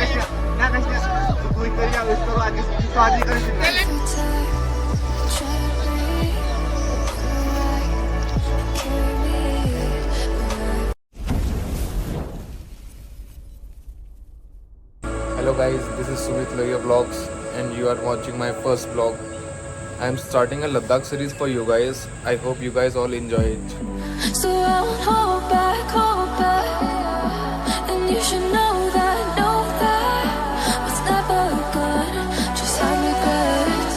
Hello guys, this is Sumit Lohia Vlogs and you are watching my first vlog. I am starting a Ladakh series for you guys. I hope you guys all enjoy it. So I won't hold back, and you should know that what's never good, just have regrets.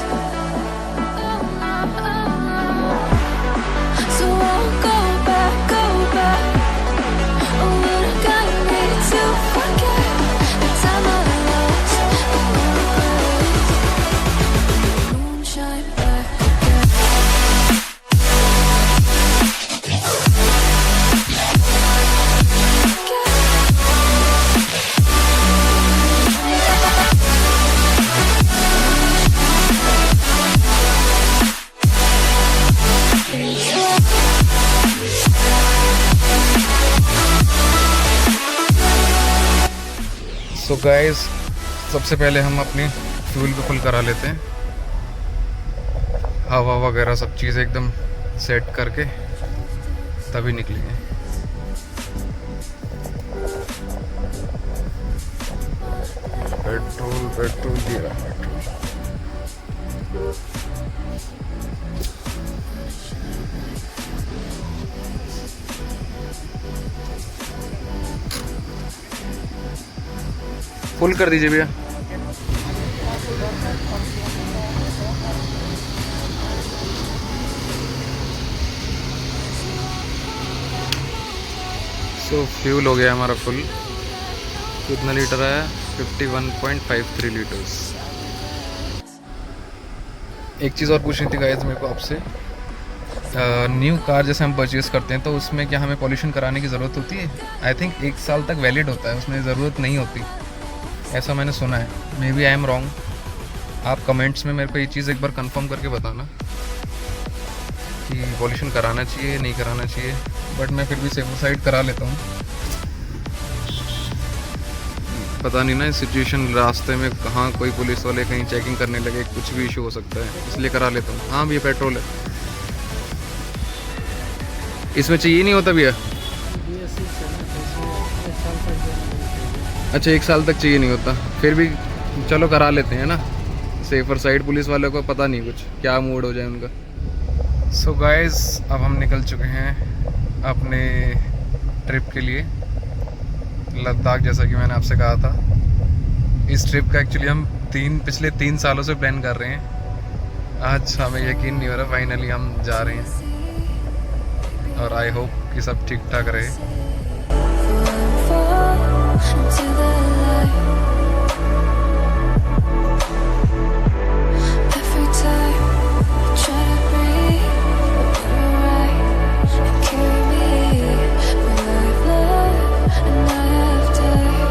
So I won't go back, oh, but I gotta need to forget the time I lost, moonshine back again. So guys, सबसे पहले हम अपनी fuel को full करा लेते हैं, हवा वगैरह सब चीज़ एकदम सेट करके तभी निकलेंगे। पेट्रोल दिया पेट्रोल। फुल कर दीजिए भैया। सो फ्यूल हो गया हमारा फुल। कितना लीटर है? 51.53 लीटर्स। एक चीज़ और पूछनी थी गाइस मेरे को आपसे, न्यू कार जैसे हम परचेज़ करते हैं तो उसमें क्या हमें पॉल्यूशन कराने की ज़रूरत होती है? आई थिंक 1 साल तक वैलिड होता है, उसमें ज़रूरत नहीं होती, ऐसा मैंने सुना है। Maybe I am wrong. आप कमेंट्स में मेरे को ये चीज़ एक बार कंफर्म करके बताना कि पॉल्यूशन कराना चाहिए नहीं कराना चाहिए, बट मैं फिर भी सेफ साइड करा लेता हूँ। पता नहीं ना इस सिचुएशन, रास्ते में कहाँ कोई पुलिस वाले कहीं चेकिंग करने लगे, कुछ भी इशू हो सकता है, इसलिए करा लेता हूँ। हाँ भैया पेट्रोल है, इसमें चाहिए नहीं होता भैया? अच्छा 1 साल तक चाहिए नहीं होता, फिर भी चलो करा लेते हैं ना, सेफर साइड। पुलिस वालों को पता नहीं कुछ क्या मूड हो जाए उनका। सो गाइस, अब हम निकल चुके हैं अपने ट्रिप के लिए लद्दाख, जैसा कि मैंने आपसे कहा था। इस ट्रिप का एक्चुअली हम पिछले 3 सालों से प्लान कर रहे हैं। आज हमें यकीन नहीं हो रहा, फाइनली हम जा रहे हैं और आई होप कि सब ठीक ठाक रहे। Into the light. Every time I try to breathe, but you're right and carry me where I've loved and I have died.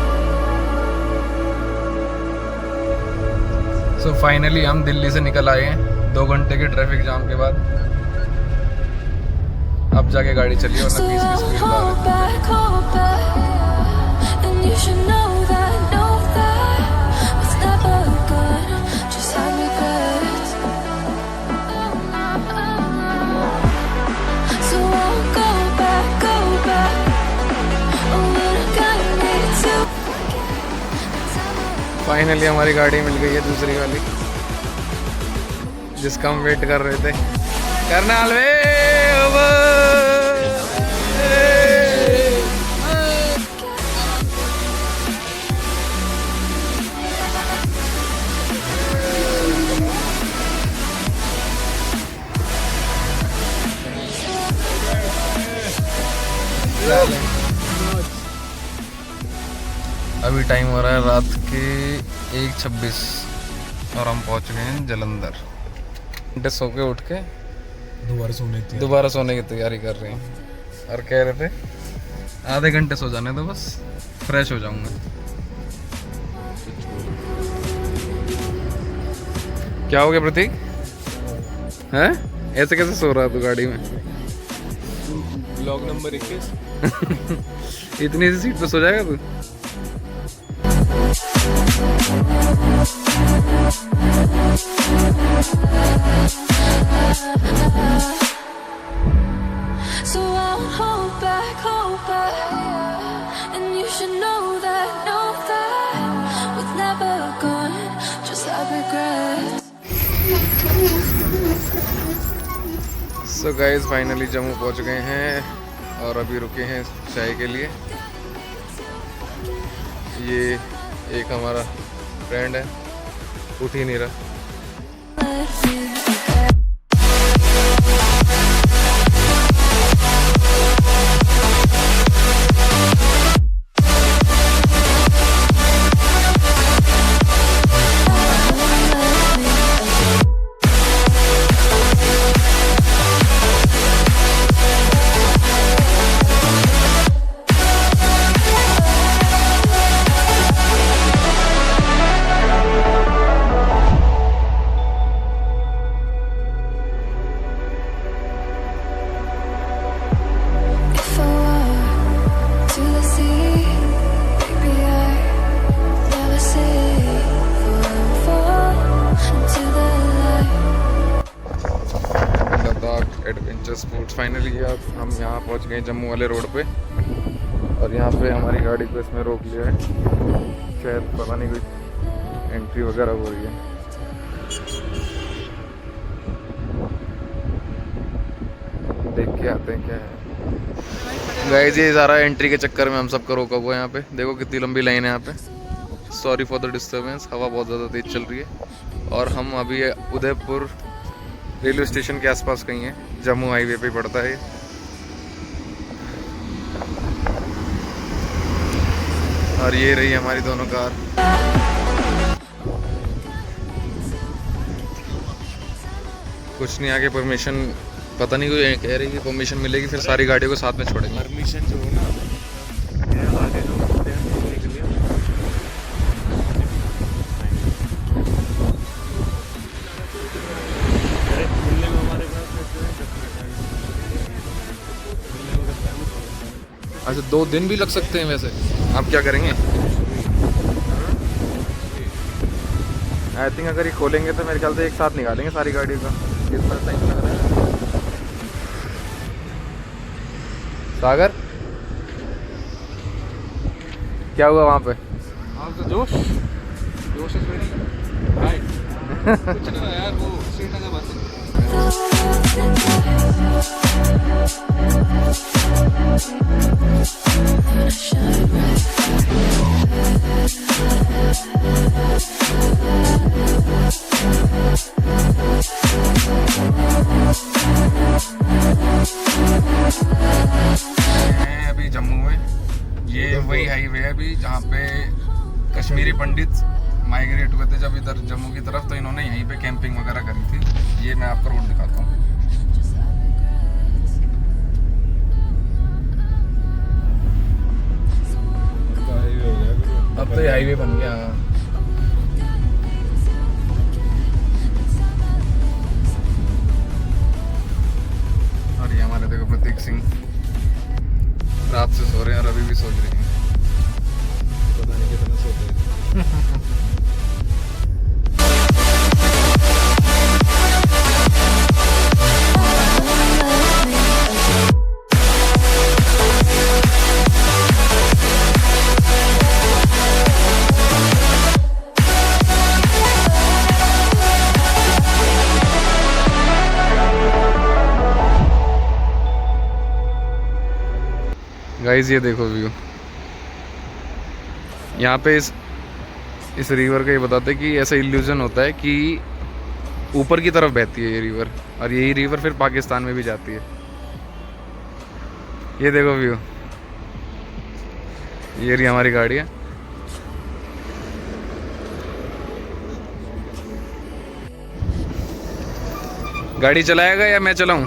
So finally हम दिल्ली से निकल आए हैं 2 घंटे के ट्रैफिक जाम के बाद। अब जाके गाड़ी चली और So 30 की speed hold back, and you should know that what's never good, just have regrets. So I'll go back, oh, but I gotta need to. Finally हमारी गाड़ी मिल गई है, दूसरी वाली जिसका हम वेट कर रहे थे। करनाल वे अभी टाइम हो रहा है रात के 1:26 और हम पहुंच गए हैं जलंधर। घंटे सो के उठ के दोबारा सोने की तैयारी कर रहे हैं और कह रहे थे आधे घंटे सो जाने तो बस फ्रेश हो जाऊंगा। क्या हो गया प्रतीक? हैं? ऐसे कैसे सो रहा है तू गाड़ी में? Blog number 21। इतनी सी सीट पे सो जाएगा तू? So I won't hold back, and you should know that was never gone, just have regrets. So guys finally Jammu पहुंच गए हैं और अभी रुके हैं चाय के लिए। ये एक हमारा फ्रेंड है, उठ ही नहीं रहा। If I were to the sea, maybe I'd never say fall into the light. Ladakh adventure sports. Finally अब हम यहाँ पहुँच गए जम्मू वाले रोड पे, और यहाँ पे हमारी गाड़ी को इसमें रोक लिया है। शायद पता नहीं कोई एंट्री वगैरह हो रही है। देख के आते हैं क्या है। गाइस ये सारा एंट्री के चक्कर में हम सबको रोका हुआ है यहाँ पे। देखो कितनी लंबी लाइन है यहाँ पे। सॉरी फॉर द डिस्टर्बेंस, हवा बहुत ज़्यादा तेज चल रही है। और हम अभी उदयपुर रेलवे स्टेशन के आसपास कहीं है, जम्मू हाईवे पे पड़ता है। और ये रही हमारी दोनों कार। कुछ नहीं, आगे परमिशन पता नहीं, कोई कह रही कि परमिशन मिलेगी फिर सारी गाड़ियों को साथ में छोड़ेंगे। परमिशन जो हो ना आगे जो होते हैं खोलने के लिए, अरे खुलने में हमारे पास अच्छा 2 दिन भी लग सकते हैं वैसे। आप क्या करेंगे? आई थिंक अगर ये खोलेंगे तो मेरे ख्याल से एक साथ निकालेंगे सारी गाड़ियों का। कितना टाइम लग रहा है? सागर क्या हुआ वहाँ पे? जोश जोश इज वेरी हाई। कुछ ना यार, वो श्रीनगर बस हैं अभी जम्मू में। ये वही हाईवे है अभी जहाँ पे कश्मीरी पंडित माइग्रेट हुए थे जब इधर जम्मू की तरफ, तो इन्होंने यहीं पे कैंपिंग वगैरह करी थी। ये मैं आपको रोड दिखाता हूँ। अब तो ये हाईवे बन गया। और ये हमारे देखो प्रतीक सिंह रात से सो रहे हैं और अभी भी सोच रहे हैं। पता नहीं कितना सोते हैं। गाइस ये देखो व्यू। यहाँ पे इस रिवर का ये बताते हैं कि ऐसा इल्यूजन होता है कि ऊपर की तरफ बहती है ये रिवर, और यही रिवर फिर पाकिस्तान में भी जाती है। ये देखो व्यू, ये रही हमारी गाड़ी है। गाड़ी चलाएगा या मैं चलाऊं?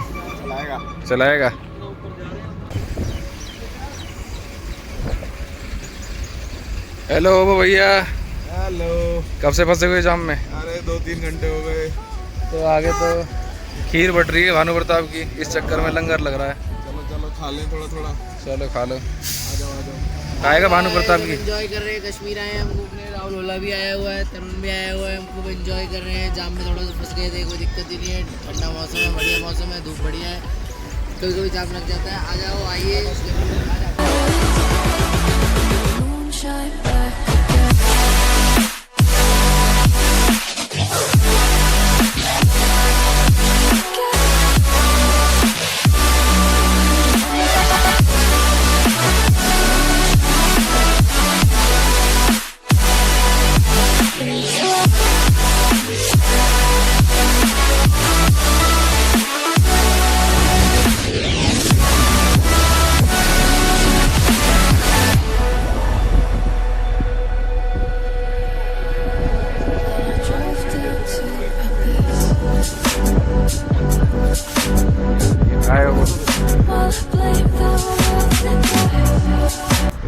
चलाएगा। हेलो भैया। हेलो। कब से फंसे हुए जाम में? अरे 2-3 घंटे हो गए। तो आगे तो खीर बट रही है भानु प्रताप की, इस चक्कर में लंगर लग रहा है। चलो चलो खा लें थोड़ा थोड़ा। चलो खा लो। आ जाओ आ जाओ। आएगा भानु प्रताप की। एंजॉय कर रहे हैं, कश्मीर आए हैं हम घूमने। राहुल ओला भी आया हुआ है, तरुण भी आया हुआ है, हम खूब एंजॉय कर रहे हैं। जाम में थोड़ा सा फंस गए थे, कोई दिक्कत ही नहीं है। ठंडा मौसम है, बढ़िया मौसम है, धूप बढ़िया है। कभी कभी जाम लग जाता है। आ जाओ, आइए, आ जाओ। Moonshine back.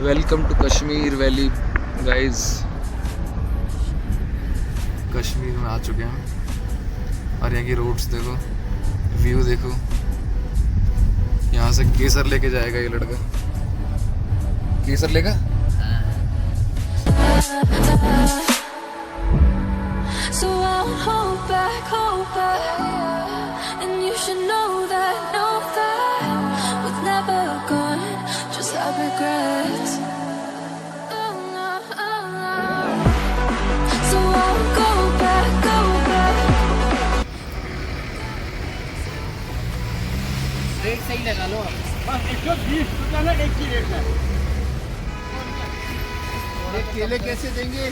Welcome to Kashmir valley guys. Kashmir में आ चुके हैं और यहाँ की रोड्स देखो, व्यू देखो। यहाँ से केसर लेके जाएगा ये लड़का। केसर लेगा। So I'll hold back, and you should know that was never gone, just have regrets. So I'll go back. Rate सही लगा लो आप। केले कैसे देंगे?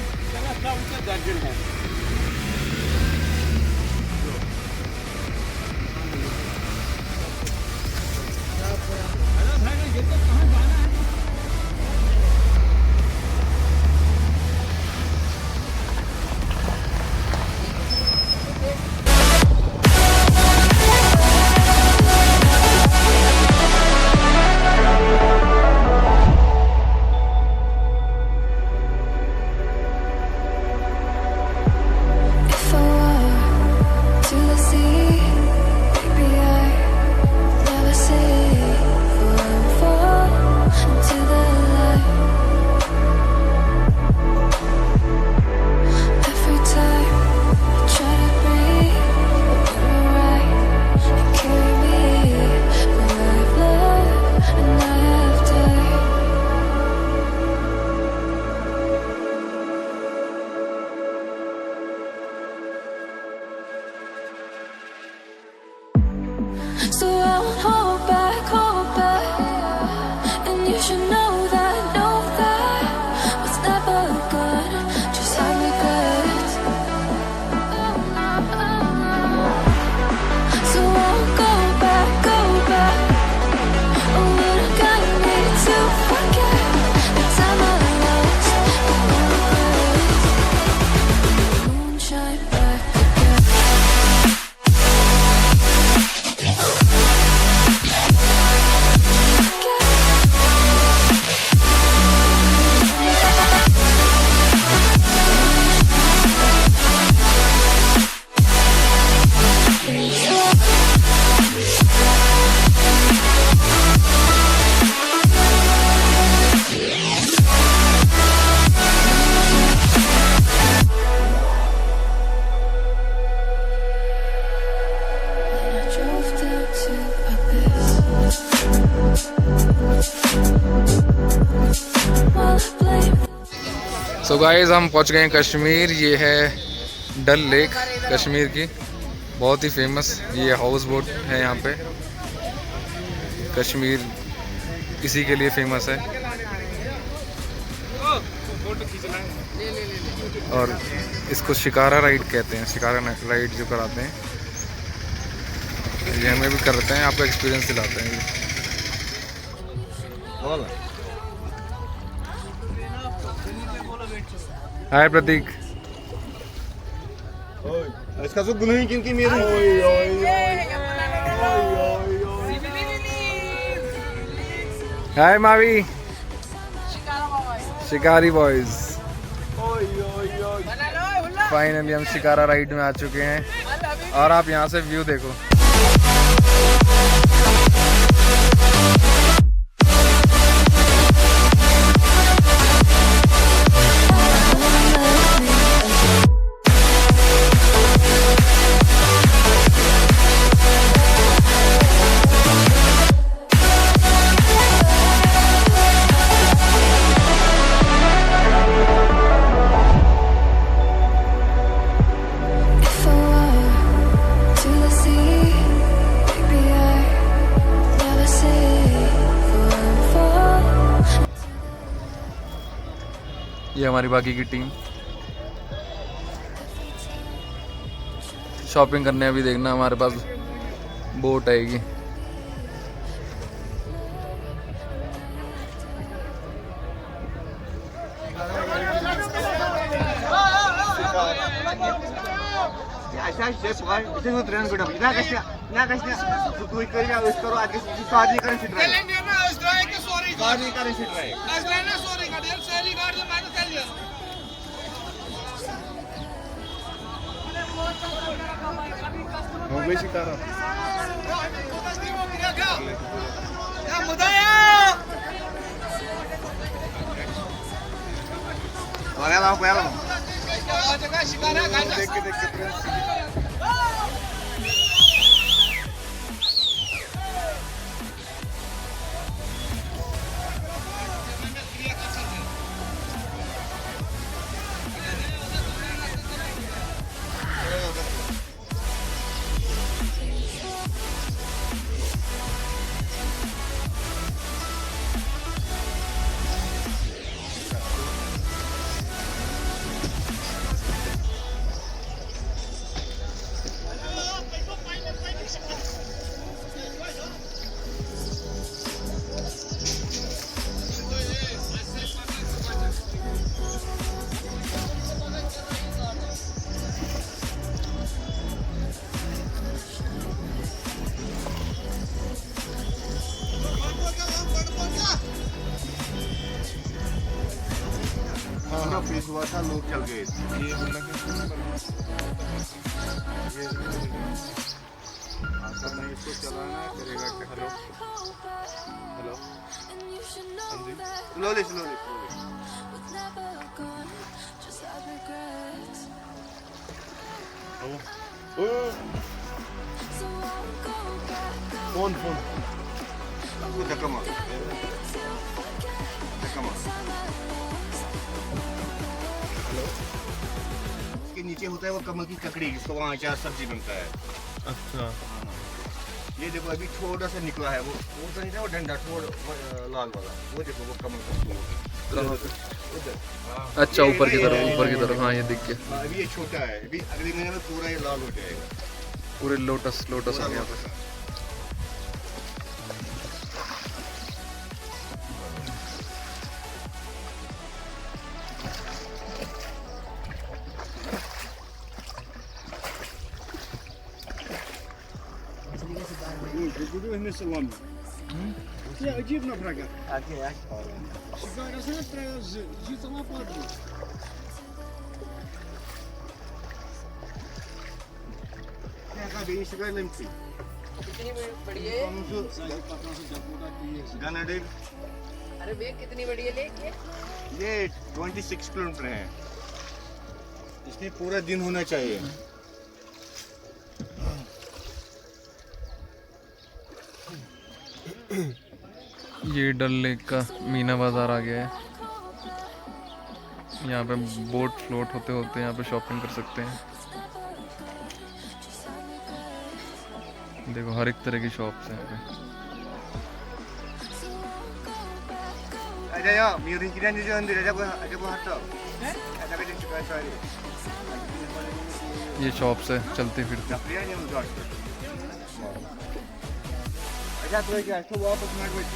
If I were to the sea, maybe I'd never say fall into the light. Every time I try to breathe, but you're right, you carry me where I've loved and I have died. So I'll hold back, and you should know that was never good, just have regrets. So I'll go back, oh, but I gotta need to forget the time I lost, moonshine back again. And I drove down to Abyss. While I blame so guys हम पहुंच गए हैं कश्मीर। ये है डल lake Kashmir की, बहुत ही famous ये house boat है यहाँ पे। कश्मीर इसी के लिए फेमस है। और इसको शिकारा राइड कहते हैं, शिकारा राइड जो कराते हैं ये हमें भी करते हैं, आपको एक्सपीरियंस दिलाते हैं ये। हाय प्रतीक। इसका जो गुनही किनकी मेरी हाय मावी। शिकारी बॉयज। फाइनली हम शिकारा राइड में आ चुके हैं और आप यहाँ से व्यू देखो। ये हमारी बाकी की टीम शॉपिंग करने अभी देखना हमारे पास बोट आएगी। हो गई शिकारा देख के हाँ फ्रीज हुआ था, लोग चल गए। ये बंदा मैं इसको चलाना करेगा। हेलो हेलो हाँ जी स्लोली स्लोली फोन फोन धक्का मार धक्का मार। इसके नीचे होता है वो कमल की ककड़ी, जिसको वहाँ अचार सब्जी बनता है। अच्छा ये देखो अभी थोड़ा सा निकला है, वो तो नहीं था वो डंडा थोड़ा लाल वाला, वो देखो वो कमल का फूल उधर। अच्छा ऊपर की तरफ हाँ ये दिख गया। अभी ये छोटा है, अभी अगले महीने में पूरा ये लाल हो जाएगा। पूरे लोटस लोटस है यहाँ पे। कितनी बड़ी है? अरे वे कितनी बड़ी है लेके? ये 26 किलोमीटर है, इसमें पूरा दिन होना चाहिए। ये डल लेक का मीना बाजार आ गया है। यहाँ पे बोट फ्लोट होते होते यहाँ पे शॉपिंग कर सकते हैं। देखो हर एक तरह की शॉप्स हैं यहाँ पे। Ada ya, miring kira ni jangan dia ada gua harta. Ada kerja cukai cari. ये शॉप्स है चलते फिरते। Dia ni udah. Ada tu aja, tu वापस मार बैठ।